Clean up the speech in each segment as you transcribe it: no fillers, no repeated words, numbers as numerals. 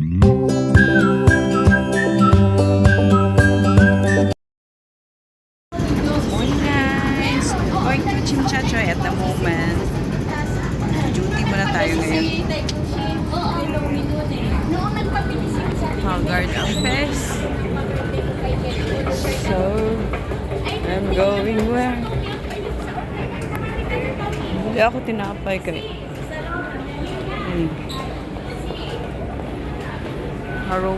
Morning guys! Going to Chimchachoy at the moment. Duty muna tayo ngayon. Haggard ang fest. So, I'm going where? Hindi ako tinapay kayo. Harong.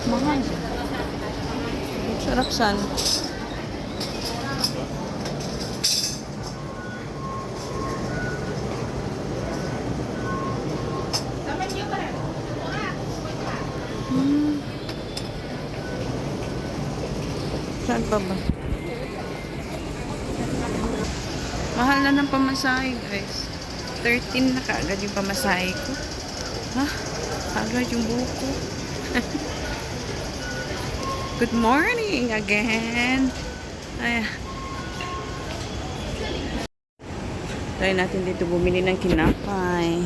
Mahal. Sarap san. Saan pa ba? Mahal na ng pamasahe guys. 13 na kaagad yung pamasahe ko. Ha? Agad yung buhok ko. Good morning again. Ay. Try natin dito bumili ng kinapay.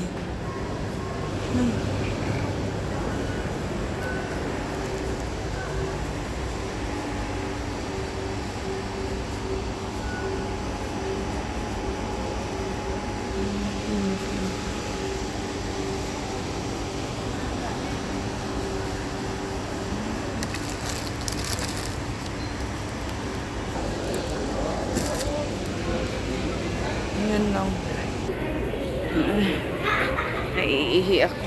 Yun lang. Naiihi ako.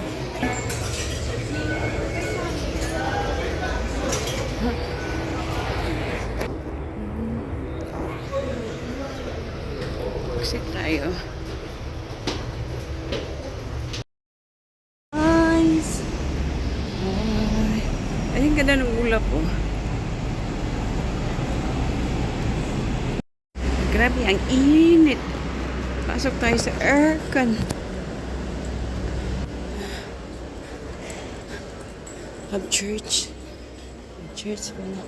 Exit tayo. Nice. Ay, ang ganda ng ulap po. Grabe, ang init. Pasok tayo sa aircon. Have church. Church pala.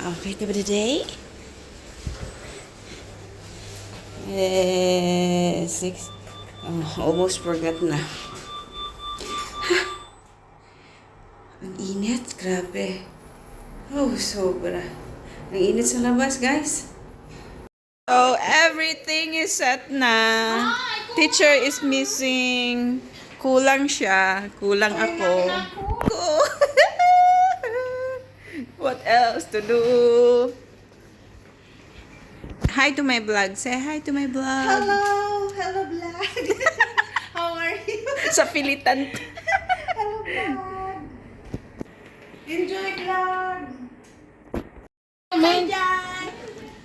Okay, to the day. 6. Oh, almost forgot na. Ang init, grabe. Oh, sobra. Ang init sa labas, guys. So, everything is set na. Teacher is missing. Kulang siya. Kulang ako. What else to do? Hi to my vlog. Say hi to my vlog. Hello! Hello, vlog! How are you? Sa pilitan. Hello, vlog! Enjoy, vlog! Hi, Jan!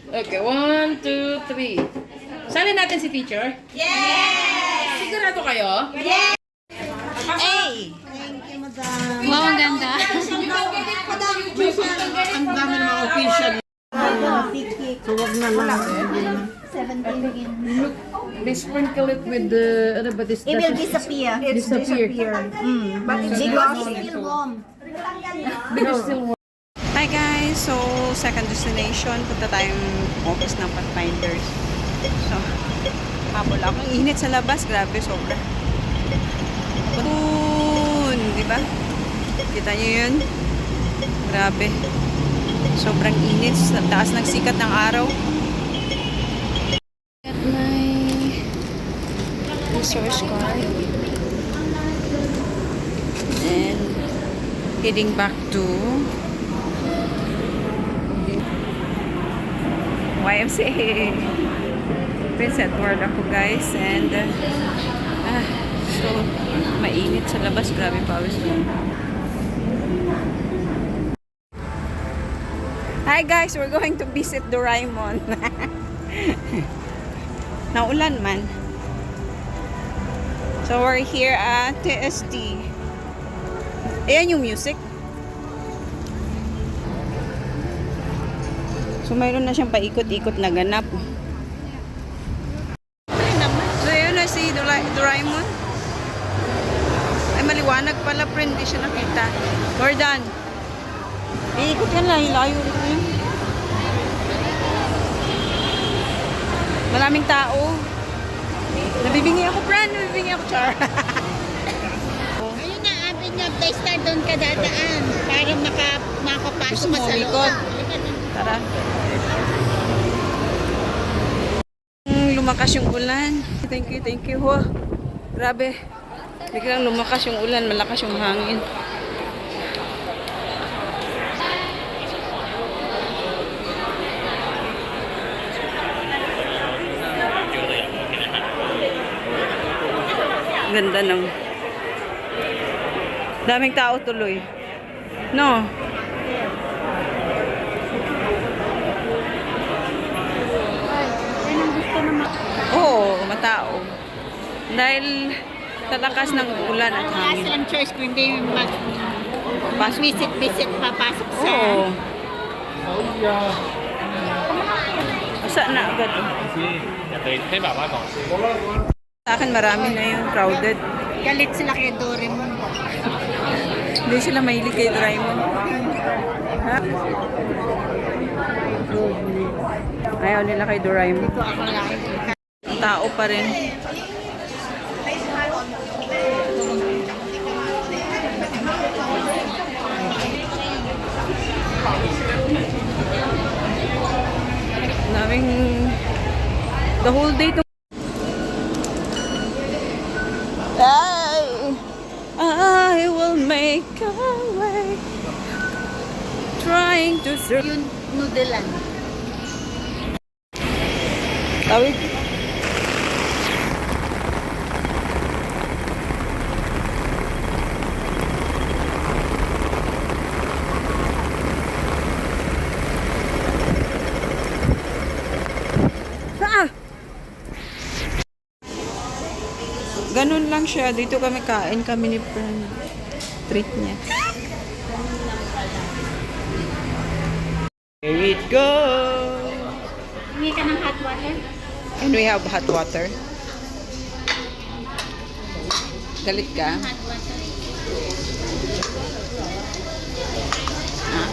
Okay, 1, 2, 3. Sali natin si teacher? Yes! Sigurado kayo? Yes! Hey! Thank you, madam. Wow, ang ganda. Ang dami ng mga official. So, wag na lang. 17 again. They sprinkle it with the, ano ba this? It will disappear. Disappear. But it's Because it's still warm. Because still warm. Hi guys! So, second destination. Punta tayong office ng Pathfinders. So, habol ako. Ang init sa labas. Grabe, sobra. Boon! Diba? Kita nyo yun? Grabe. Sobrang init. Sa taas ng sikat ng araw. At my source card. And heading back to YMCA. Prince Edward ako guys. And so mainit sa labas. Grabe pawis mo. Hi guys, we're going to visit Doraemon. Naulan man. So we're here at TST. Ayan yung music. So mayroon na siyang paikot-ikot na ganap. So yun na si Doraemon. Ay maliwanag pala friend, hindi siya nakita. We're done. Iikot yan lang, layo rin yun. Maraming tao. Nabibingi ako, friend. Nabibingi ako, char. Ayun na, abin niya, Daystar doon ka dadaan para makapasok ka sa loob. Tara. Lumakas yung ulan. Thank you. Wow. Grabe. Biglang lumakas yung ulan, malakas yung hangin. Ganda ng daming tao tuloy. No? Oo, matao. Dahil sa lakas ng ulan at Wala hangin. silang choice kung hindi mag-visit, papasok sa... Oo. Asa na agad. Sa akin marami na yung crowded. Galit sila kay Doraemon. Hindi sila mahilig kay Doraemon. Ha? Ayaw nila kay Doraemon. Ito ako lang. Tao pa rin. Daming the whole day to I will make a way trying to serve. Yung noodlean. Tawid. Ganun lang siya. Dito kami kain kami ni friend. Treat niya. Here it goes. Hingi ka ng hot water? And we have hot water. Galit ka? Hot water. Ah,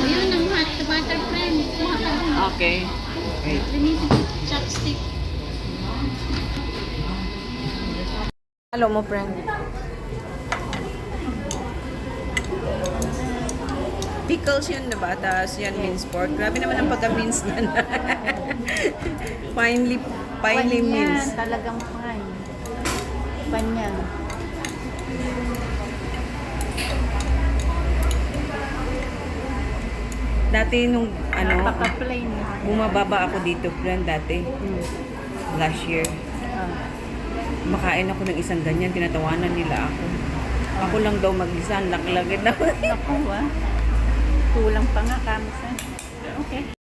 Ayun ang hot water, friend. Kuha ka dun. okay. Wait. Chopstick. Hello mo, friend. Pickles yun, diba? Tapos yan, minced pork. Grabe naman ang pagka-minced na. finely minced. Talagang fine. Panyan. Dati nung, Napaka-plain. bumababa ako dito, friend, dati. Last year. Makain ako ng isang ganyan, tinatawanan nila ako. Ako lang daw mag-isa, laklagin na. Naku, kulang pa nga kamisa. Okay.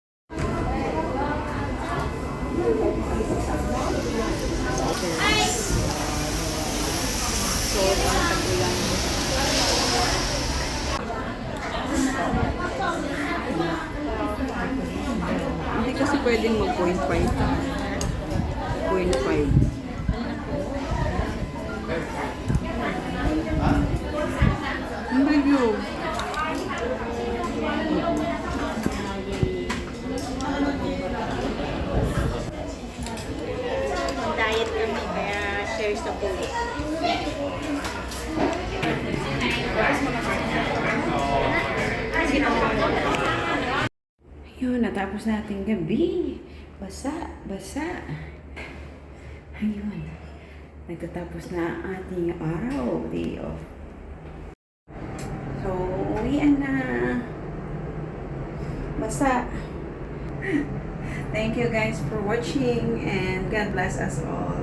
So, ang tagulan. Hindi kasi pwedeng mag-0.5. 0.5. Hindi yun. Diet kami, kaya share sa pool. Yun, natapos natin gabi. Basa. Ayun. Nagtatapos na ang ating araw, day off. So, uwian na. Basta. Thank you guys for watching and God bless us all.